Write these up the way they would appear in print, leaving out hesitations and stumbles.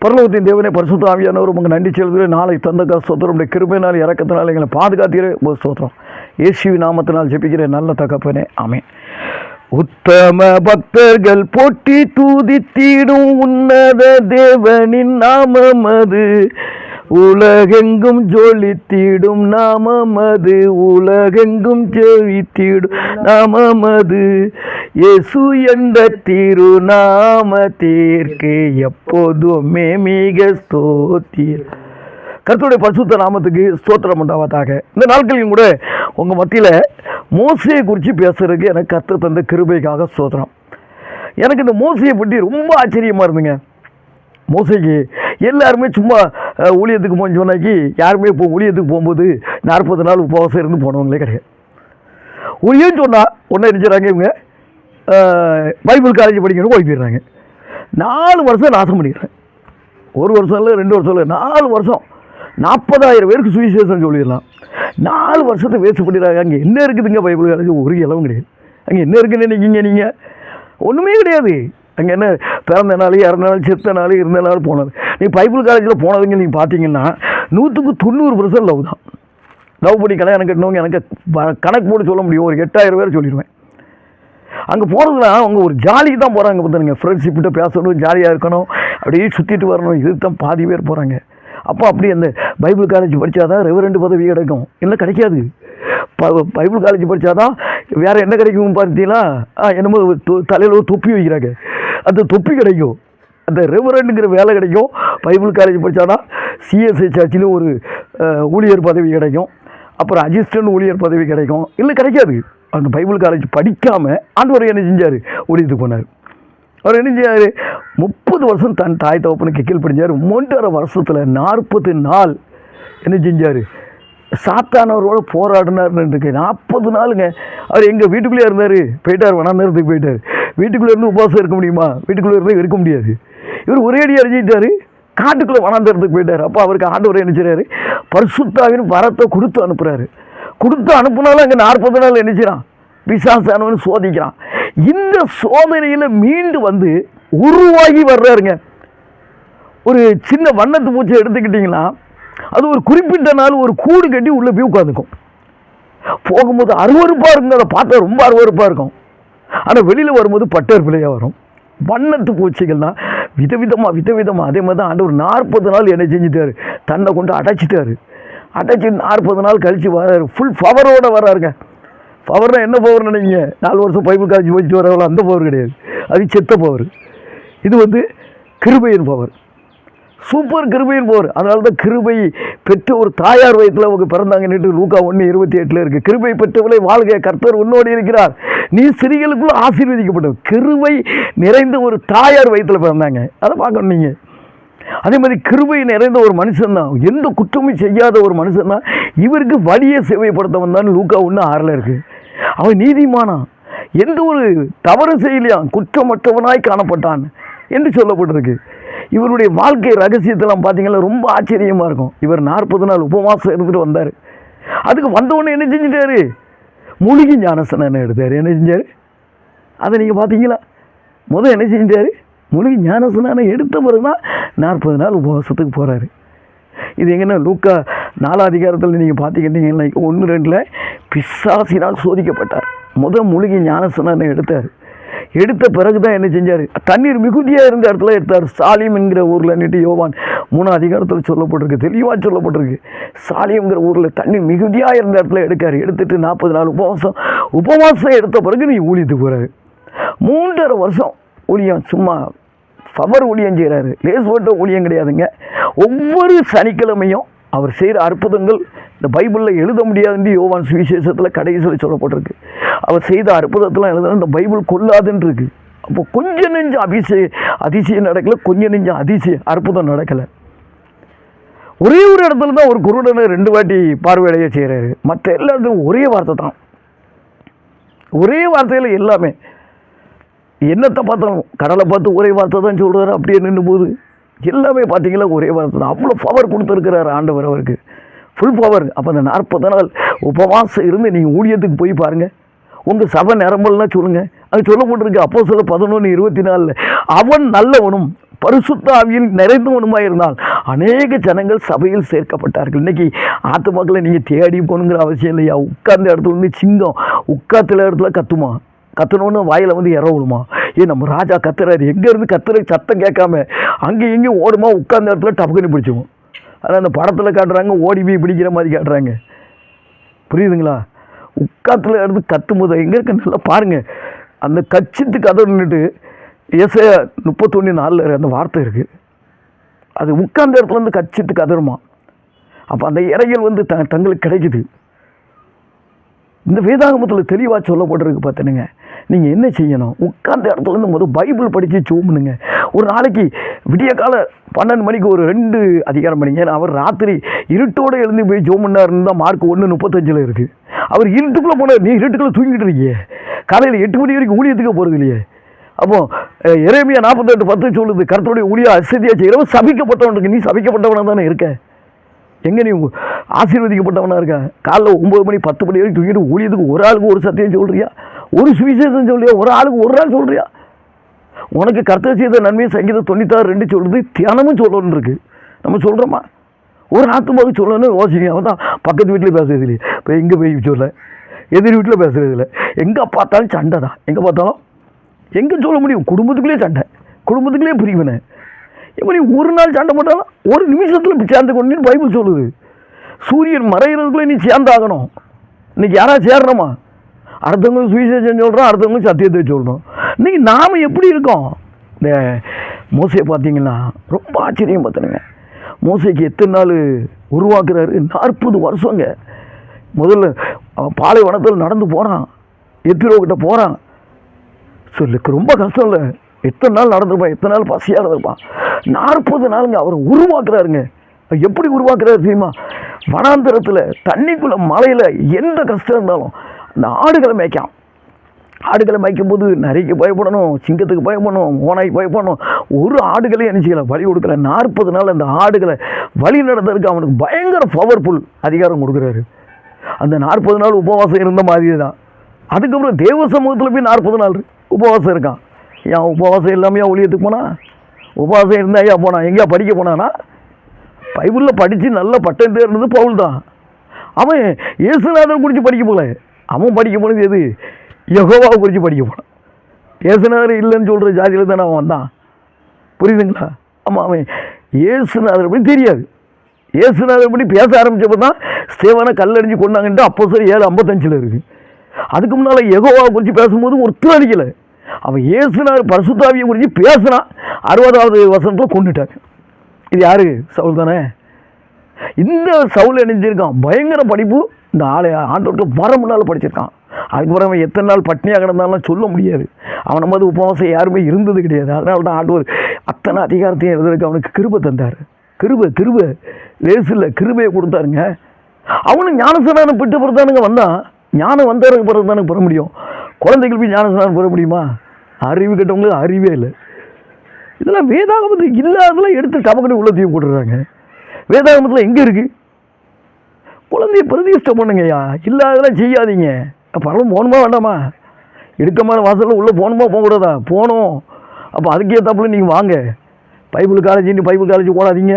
பரலோகத்தின் தேவனே, பரிசுத்த ஆவியானவர், உங்கள் நன்றி செலுத்துகிறேன். நாளை தந்த ஸ்தோத்திரம். கிருபையினால் இறக்கத்தினால் எங்களை பாதுகாத்தீரே ஸ்தோத்திரம். இயேசுவின் நாமத்தினால் ஜெபிக்கிறேன் நல்ல தகப்பனே, ஆமென். உத்தம பக்தர்கள் போற்றி தூதித்திடும் உன்னத தேவனின் நாமம் அது, உலகெங்கும் ஜொலித்திடும் நாமம் அது, உலகெங்கும் ஜொலித்திடும் நாமம் அது, இயேசு என்ற திருநாமத்திற்கு எப்போதுமே மிக ஸ்தோத்திரம். கர்த்தருடைய பரிசுத்த நாமத்துக்கு ஸ்தோத்திரம் உண்டாவதாக. இந்த நாட்களிலும் கூட உங்கள் மத்தியில் மோசையை குறித்து பேசுறதுக்கு எனக்கு கர்த்தர் தந்த கிருபைக்காக ஸ்தோத்திரம். எனக்கு இந்த மோசையை பற்றி ரொம்ப ஆச்சரியமாக இருந்துங்க. மோசைக்கு எல்லாருமே சும்மா ஊழியத்துக்கு போன்னு சொன்னாக்கி யாருமே இப்போ ஊழியத்துக்கு போகும்போது 40 நாள் உபவாசம் இருந்து போனவங்களே கிடையாது. ஊழியம் சொன்னால் ஒன்றை நினைச்சாங்க, இவங்க பைபிள் காலேஜ் படிக்கணும் போய் போயிடுறாங்க. 4 வருஷம் நாசம் பண்ணிடுறேன். 1 வருஷம் இல்லை, 2 வருஷம் இல்லை, 4 வருஷம் 40,000 பேருக்கு சுவிசேஷம் சொல்லிடலாம். 4 வருஷத்தை வேஸ்ட் பண்ணிடுறாங்க. அங்கே என்ன இருக்குதுங்க பைபிள் காலேஜ்? ஒரு இளவும் கிடையாது. அங்கே என்ன இருக்குன்னு நினைக்கிங்க நீங்கள்? ஒன்றுமே கிடையாது. அங்கே என்ன பிறந்த நாள், இறந்த நாள், செத்த நாள், இருந்த நாள், போனது. நீ பைபிள் காலேஜில் போனதுங்க நீங்கள் பார்த்தீங்கன்னா 100% லவ் தான். லவ் பண்ணி கல்யாணம் கட்டினவங்க எனக்கு கணக்கு போட்டு சொல்ல முடியும். ஒரு 8,000 பேர் சொல்லிடுவேன். அங்கே போகிறதுனா அவங்க ஒரு ஜாலிக்கு தான் போகிறாங்க. பார்த்துங்க, ஃப்ரெண்ட்ஷிப்கிட்ட பேசணும், ஜாலியாக இருக்கணும், அப்படியே சுற்றிட்டு வரணும். இதுக்கு தான் பாதி பேர் போகிறாங்க. அப்போ அப்படி அந்த பைபிள் காலேஜ் படித்தாதான் ரெவரெண்ட் பதவி கிடைக்கும், இல்லை கிடைக்காது. பைபிள் காலேஜ் படித்தாதான் வேறு என்ன கிடைக்கும் பார்த்தீங்களா? என்னமோ தலையில் ஒரு தொப்பி வைக்கிறாங்க, அந்த தொப்பி கிடைக்கும். அந்த ரெவரெண்டுங்கிற வேலை கிடைக்கும். பைபிள் காலேஜ் படித்தாதான் சிஎஸ்ஐ சர்ச்சிலும் ஒரு ஊழியர் பதவி கிடைக்கும். அப்புறம் அசிஸ்டன்ட் ஊழியர் பதவி கிடைக்கும், இல்லை கிடைக்காது. அந்த பைபிள் காலேஜ் படிக்காமல் ஆண்டவர் என்ன செஞ்சார்? ஊழியத்துக்கு போனார். அவர் என்ன செஞ்சார்? 30 வருஷம் தன் தாய் தகப்பனுக்கு கீழ்ப்படிஞ்சார். 3.5 வருஷத்தில் 40 நாள் என்ன செஞ்சார்? சாத்தானவரோட போராடினார்னு இருக்கு. 40 நாளுங்க. அவர் எங்கள் வீட்டுக்குள்ளே இருந்தார். போயிட்டார், வனாந்தரத்துக்கு போயிட்டார். வீட்டுக்குள்ளே இருந்து உபவாசம் இருக்க முடியுமா? வீட்டுக்குள்ளே இருந்து இருக்க முடியாது. இவர் ஒரேடி அறிஞ்சிட்டார், காட்டுக்குள்ளே வனாந்தரத்துக்கு போயிட்டார். அப்போ அவருக்கு ஆண்டவர் என்ன செய்கிறாரு? பரிசுத்தாவின் வரத்தை கொடுத்து அனுப்புகிறாரு. கொடுத்து அனுப்புனாலும் அங்கே 40 நாள் என்ன செய்யறான்? பிசாசானவன் சோதிக்கிறான். இந்த சோதனையில் மீண்டு வந்து உருவாகி வர்றாருங்க. ஒரு சின்ன வண்ணத்து பூச்சி எடுத்துக்கிட்டிங்கன்னா அது ஒரு குறிப்பிட்ட நாள் ஒரு கூடு கட்டி உள்ளே போய் உட்காந்துக்கும். போகும்போது அருவறுப்பாக இருக்குங்க, அதை பார்த்தா ரொம்ப அருவறுப்பாக இருக்கும். ஆனால் வெளியில் வரும்போது பட்டர் பிள்ளையாக வரும். வண்ணத்து பூச்சிகள்னால் விதவிதமாக அதே மாதிரி தான் ஆண்டவர் 40 நாள் என்ன செஞ்சுட்டார்? தன்னை கொண்டு அடைச்சிட்டாரு. அடைச்சி 40 நாள் கழித்து வர்றாரு. ஃபுல் பவரோடு வர்றாருங்க. பவர்னா என்ன பவர் நினைக்கிங்க? 4 வருஷம் பைபிள் காலேஜ் போயிட்டு வரவங்களோ அந்த பவர் கிடையாது. அது செத்த பவர். இது வந்து கிருபையின் பவர், சூப்பர் கிருபையின் பவர். அதனால தான் கிருபை பெற்ற ஒரு தாயார் வயிற்றில் அவங்க பிறந்தாங்கன்னுட்டு லூக்கா 1:28 இருக்குது. கிருபை பெற்றவளை வாழ்க, கர்த்தர் உன்னோடு இருக்கிறார், நீ ஸ்திரீகளுக்குள்ள ஆசீர்வதிக்கப்பட்டவர். கிருபை நிறைந்த ஒரு தாயார் வயிற்றில் பிறந்தாங்க. அதை பார்க்கணும் நீங்கள். அதே மாதிரி கிருபை நிறைந்த ஒரு மனுஷன் தான், எந்த குற்றமும் செய்யாத ஒரு மனுஷன் தான் இவருக்கு வழியை சேவைப்படுத்தவன் தான் லூக்கா 1:6 இருக்குது. அவன் நீதிமானான், எந்த ஒரு தவறு செய்யலையான், குற்றமற்றவனாய் காணப்பட்டான் என்று சொல்லப்பட்டிருக்கு. இவருடைய வாழ்க்கை ரகசியத்தெல்லாம் பார்த்தீங்கன்னா ரொம்ப ஆச்சரியமாக இருக்கும். இவர் 40 நாள் உபவாசம் இருந்துட்டு வந்தார். அதுக்கு வந்தவுடனே என்ன செஞ்சிட்டாரு? மூலிகை ஞானஸ்நானம் எடுத்தார். என்ன செஞ்சார்? அதை நீங்கள் பார்த்தீங்களா? முதல் என்ன செஞ்சார்? மூலிகை ஞானஸ்நானம் எடுத்த பிறகு தான் 40 நாள் உபவாசத்துக்கு போகிறாரு. இது எங்கன்னா லூக்கா 4 அதிகாரத்தில் நீங்கள் பார்த்துக்கிட்டீங்கன்னா 1-2 பிசாசினால் சோதிக்கப்பட்டார். முதல் மூலிகை ஞானஸ்நானம் எடுத்தார். எடுத்த பிறகு தான் என்ன செஞ்சார்? தண்ணீர் மிகுதியாக இருந்த இடத்துல எடுத்தார். சாலிம் என்கிற ஊரில் நின்று யோவான் 3 அதிகாரத்தில் சொல்லப்பட்டிருக்கு, தெளிவாக சொல்லப்பட்டிருக்கு. சாலிம்ங்கிற ஊரில் தண்ணீர் மிகுதியாக இருந்த இடத்துல எடுக்கார். எடுத்துட்டு 40 நாள் உபவாசம் எடுத்த பிறகு நீ ஊழியத்துக்கு போகிறாரு. 3.5 வருஷம் ஊழியம், சும்மா பவர் ஊழியம் செய்கிறாரு. லேஸ் போட்ட ஊழியம் கிடையாதுங்க. ஒவ்வொரு சனிக்கிழமையும் அவர் செய்கிற அற்புதங்கள் இந்த பைபிளில் எழுத முடியாதுன்னு யோவான் சுவிசேஷத்தில் கடைசியில் சொல்லப்பட்டிருக்கு. அவர் செய்த அற்புதத்தெல்லாம் எழுதுனா இந்த பைபிள் கொள்ளாதுன்னு இருக்கு. அப்போ கொஞ்சம் நெஞ்சம் அதிசயம் நடக்கலை, கொஞ்சம் நெஞ்சம் அற்புதம் நடக்கலை. ஒரே ஒரு இடத்துல தான் ஒரு குருடனை 2 வாட்டி பார்வையடைய செய்கிறாரு. மற்ற எல்லாத்துக்கும் ஒரே வார்த்தை தான், ஒரே வார்த்தையில் எல்லாமே. என்னத்தை பார்த்தாலும் கடலை பார்த்து ஒரே வார்த்தை தான் சொல்கிறாரு. அப்படியே நின்று போது எல்லாமே பார்த்தீங்களா ஒரே வார்த்தை தான். அவ்வளோ பவர் கொடுத்துருக்கிறார் ஆண்டவர் அவருக்கு, ஃபுல் பவர். அப்போ அந்த 40 நாள் உபவாசம் இருந்து நீங்கள் ஊழியத்துக்கு போய் பாருங்கள். உங்கள் சபை நிரம்பல்னா சொல்லுங்கள். அது சொல்லப்பட்டிருக்கு அப்போஸ்தலர் 11:24. அவன் நல்லவனும் பரிசுத்த ஆவியில் நிறைந்தவனுமாய் இருந்தால் அநேக ஜனங்கள் சபையில் சேர்க்கப்பட்டார்கள். இன்னைக்கு ஆத்துமாக்களை நீங்கள் தேடி போகணுங்கிற அவசியம் இல்லையா? உட்கார்ந்த இடத்துல வந்து சிங்கம் உட்காத்துல இடத்துல கத்துமா, கத்தணுன்னு வாயில் வந்து இறவுமா? நம்ம ராஜா கத்துறாரு, எங்கேருந்து கத்துற சத்தம் கேட்காம அங்கேயும் எங்கேயும் ஓடுமா, உட்கார்ந்த இடத்துல டப்புக்குன்னு பிடிச்சிக்கும். அதான் அந்த படத்தில் காட்டுறாங்க, ஓடி போய் பிடிக்கிற மாதிரி காட்டுறாங்க. புரியுதுங்களா? உட்காத்துல இருந்து கத்தும் போது எங்கே இருக்க நல்லா பாருங்கள். அந்த கச்சித்து கதறிட்டு ஏசாயா 31:4 அந்த வார்த்தை இருக்குது. அது உட்கார்ந்த இடத்துல இருந்து கச்சித்து கதறுமா. அப்போ அந்த இறைகள் வந்து தங்களுக்கு கிடைக்குது. இந்த வேதாகமத்தில் தெளிவாக சொல்லப்பட்டிருக்கு பார்த்துனுங்க. நீங்கள் என்ன செய்யணும்? உட்கார்ந்த இடத்துல இருந்து முதல் பைபிள் படித்து ஜோமுனுங்க. ஒரு நாளைக்கு விடிய கால 12 மணிக்கு ஒரு 2 அதிகாரம் படிங்க. அவர் ராத்திரி இருட்டோடு எழுந்து போய் ஜோம் பண்ணாருன்னு தான் மார்க் 1:35 இருக்குது. அவர் இருட்டுக்குள்ளே போனார். நீ இருட்டுக்குள்ளே தூங்கிட்டு இருக்கியே, காலையில் 8 மணி வரைக்கும் ஊழியத்துக்கு போகிறது இல்லையே. அப்போ எரேமியா 48:10 சொல்லுது, கர்த்தருடைய ஊழியம் அசதியாக செய்கிறவன் சபிக்கப்பட்டவனுக்கு. நீ சபிக்கப்பட்டவனாக தானே இருக்க. எங்கே நீ ஆசீர்வதிக்கப்பட்டவனாக இருக்க? காலைல 9 மணி 10 மணி வரைக்கும் தூங்கிட்டு ஊழியத்துக்கு ஒரு ஆளுக்கு ஒரு சத்தியம் சொல்கிறியா? ஒரு சுவிசேஷம் சொல்றியா? ஒரு ஆளுக்கு ஒரு நாள் சொல்கிறியா? உனக்கு கர்த்தர் செய்த நன்மையை சங்கீதம் 96:2 சொல்லுது, தியானமும் சொல்லணும்னு இருக்குது. நம்ம சொல்கிறோமா? ஒரு ஆத்துமாவுக்கு சொல்லணும்னு யோசிங்க. அவன் தான் பக்கத்து வீட்டில் பேசுறது இல்லையே, இப்போ எங்கே போய் சொல்ல, எதிர் வீட்டில் பேசுறது இல்லை. எங்கே பார்த்தாலும் சண்டை தான். எங்கே பார்த்தாலும் எங்கே சொல்ல முடியும்? குடும்பத்துக்குள்ளே சண்டை, குடும்பத்துக்குள்ளே பிரிவினை. இப்போ நீ ஒரு நாள் சண்டை போட்டாலும் ஒரு நிமிஷத்தில் சேர்ந்து கொண்டு பைபிள் சொல்லுது. சூரியன் மறைகிறதுக்குள்ளே நீ சேர்ந்தாகணும். இன்றைக்கி யாராவது சேரணுமா? அடுத்தவங்க சுவிசேஷம் சொல்கிறோம், அடுத்தவங்க சத்தியத்தை சொல்கிறோம். இன்றைக்கி நாம் எப்படி இருக்கோம்? இந்த மோசையை பார்த்தீங்கன்னா ரொம்ப ஆச்சரியம் பார்த்துனுங்க. மோசைக்கு எத்தனை நாள் உருவாக்குறாரு? 40 வருஷங்க. முதல்ல பாலைவனத்தில் நடந்து போகிறான், எத்திரோக்கிட்ட போகிறான். சொல்லுக்கு ரொம்ப கஷ்டம் இல்லை. எத்தனை நாள் நடந்திருப்பான், எத்தனை நாள் பசியாக இருந்திருப்பான். 40 நாளுங்க அவர் உருவாக்குறாருங்க. எப்படி உருவாக்குறாரு தெரியுமா? வனாந்தரத்தில் தண்ணிக்குள்ளே மலையில் எந்த கஷ்டம் இருந்தாலும் அந்த ஆடுகளை மேய்க்கான். ஆடுகளை மேய்க்கும் போது நரிக்கு பயப்படணும், சிங்கத்துக்கு பயப்படணும், ஓனாய்க்கு பயப்படணும். ஒரு ஆடுகளையும் நினச்சிக்கல வழி கொடுக்கல. 40 நாள் அந்த ஆடுகளை வழி நடந்ததுக்கு அவனுக்கு பயங்கர பவர்ஃபுல் அதிகாரம் கொடுக்குறாரு. அந்த 40 நாள் உபவாசம் இருந்த மாதிரி தான். அதுக்கப்புறம் தேவ சமூகத்தில் போய் 40 நாள் உபவாசம் இருக்கான். ஏன் உபவாசம் இல்லாமையா ஊழியத்துக்கு போனா? உபவாசம் இருந்தால் ஐயா போனான். எங்கேயா படிக்க போனான்னா? பைபிளில் படித்து நல்ல பட்டம் தேர்ந்தது பவுல் தான். அவன் இயேசுநாதரை குறித்து படிக்க போகல. அவன் படிக்க போனது எது? யெகோவாவை குறித்து படிக்க போனான். இயேசுநாதர் இல்லைன்னு சொல்கிற ஜாதியில் தானே அவன் வந்தான். புரியுதுங்களா? ஆமாம், அவன் இயேசுநாதர் படி தெரியாது. இயேசுநாதர் படி பேச ஆரம்பித்தப்போ தான் ஸ்தேவானை கல்லறிஞ்சு கொண்டாங்கன்ட்டு அப்போஸ்தலர் 7:55 இருக்குது. அதுக்கு முன்னால் யெகோவாவை குறித்து பேசும்போது ஒருத்தர் அடிக்கலை. அவன் இயேசுநாதர் பரிசுத்த ஆவியை குறித்து பேசினான். 60வது வசனத்தில் கொண்டுட்டாங்க. இது யாரு? சவுல் தானே. இந்த சவுல் இணைஞ்சிருக்கான். பயங்கர படிப்பு. இந்த ஆண்டவர்கிட்ட வர முன்னால் படிச்சிருக்கான். அதுக்கப்புறம் அவன் எத்தனை நாள் பட்னியாக கிடந்தாலும் சொல்ல முடியாது. அவனை மாதிரி உபவாசம் யாருமே இருந்தது கிடையாது. அதனால தான் ஆண்டவர் அத்தனை அதிகாரத்தையும் எழுதுறதுக்கு அவனுக்கு கிருபை தந்தார். கிருபை லேசு இல்லை, கிருபையை கொடுத்தாருங்க. அவனும் ஞானஸ்நானம் பெற்ற பிறகு தானுங்க வந்தான். ஞானம் வந்தவருக்கு பிறகு தானே பெற முடியும். குழந்தைகள் போய் ஞானஸ்நானம் பெற முடியுமா? அறிவு கட்டவங்களுக்கு அறிவே இல்லை. இதெல்லாம் வேதாகமத்தில் இல்லாததெல்லாம் எடுத்து டபக்குன்னு உள்ளத்தையும் போட்டுடுறாங்க. வேதாகமத்தில் எங்கே இருக்குது? குழந்தைய பிரதிஷ்டை பண்ணுங்கய்யா. இல்லாததெல்லாம் செய்யாதீங்க. பரவாயில்ல, போகணுமா வேண்டாமா? இடுக்கமான வாசலில் உள்ளே போகணுமா போகக்கூடாதா? போகணும். அப்போ அதுக்கேற்றாப்புல நீங்கள் வாங்க. பைபிள் காலேஜ் போடாதீங்க.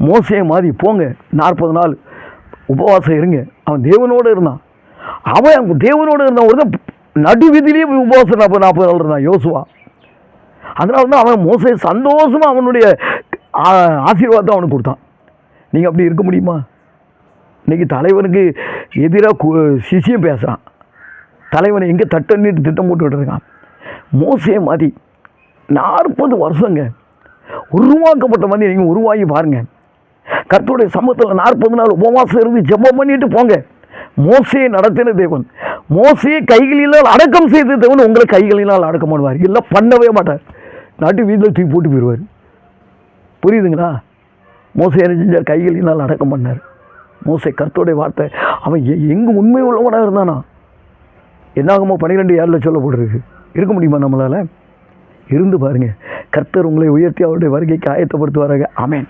மோசையை மாதிரி போங்க. 40 நாள் உபவாசம் இருங்க. அவன் தேவனோடு இருந்தான். அவன் தேவனோடு இருந்தான். ஒரு தான் நடுவிதிலேயே போய் உபவாசம் 40 நாள் இருந்தான் யோசுவா. அதனால தான் அவன் மோசையை சந்தோஷமாக அவனுடைய ஆசீர்வாதத்தை அவனுக்கு கொடுத்தான். நீங்கள் அப்படி இருக்க முடியுமா? இன்றைக்கி தலைவனுக்கு எதிராக சிசியம் பேசுகிறான். தலைவனை எங்கே தட்டன்னிட்டு திட்டம் போட்டுக்கிட்டு இருக்கான். மோசையை மாதிரி 40 வருஷங்க உருவாக்கப்பட்ட மாதிரி நீங்கள் உருவாகி பாருங்கள். கர்த்தருடைய சமூகத்தில் 40 நாள் உபவாசம் இருந்து ஜெபம் பண்ணிட்டு போங்க. மோசையை நடத்தின தேவன், மோசையை கைகளினால் அடக்கம் செய்த தேவன் உங்களை கைகளினால் அடக்கம் பண்ணுவார். இல்லை பண்ணவே மாட்டார். நாட்டு வீட்டில் தூக்கி போட்டு போயிடுவார். புரியுதுங்களா? மோசை என்ன செஞ்சார்? கைகளினால் அடக்கம் பண்ணார். மோசை கர்த்தருடைய வார்த்தை. அவன் எங்கே உண்மை உள்ளவனாக இருந்தானா? என்னாகுமோ 12:7 சொல்லப்பட்டிருக்கு. இருக்க முடியுமா நம்மளால்? இருந்து பாருங்கள். கர்த்தர் உங்களை உயர்த்தி அவருடைய வருகைக்கு ஆயத்தப்படுத்துவாராக. ஆமென்.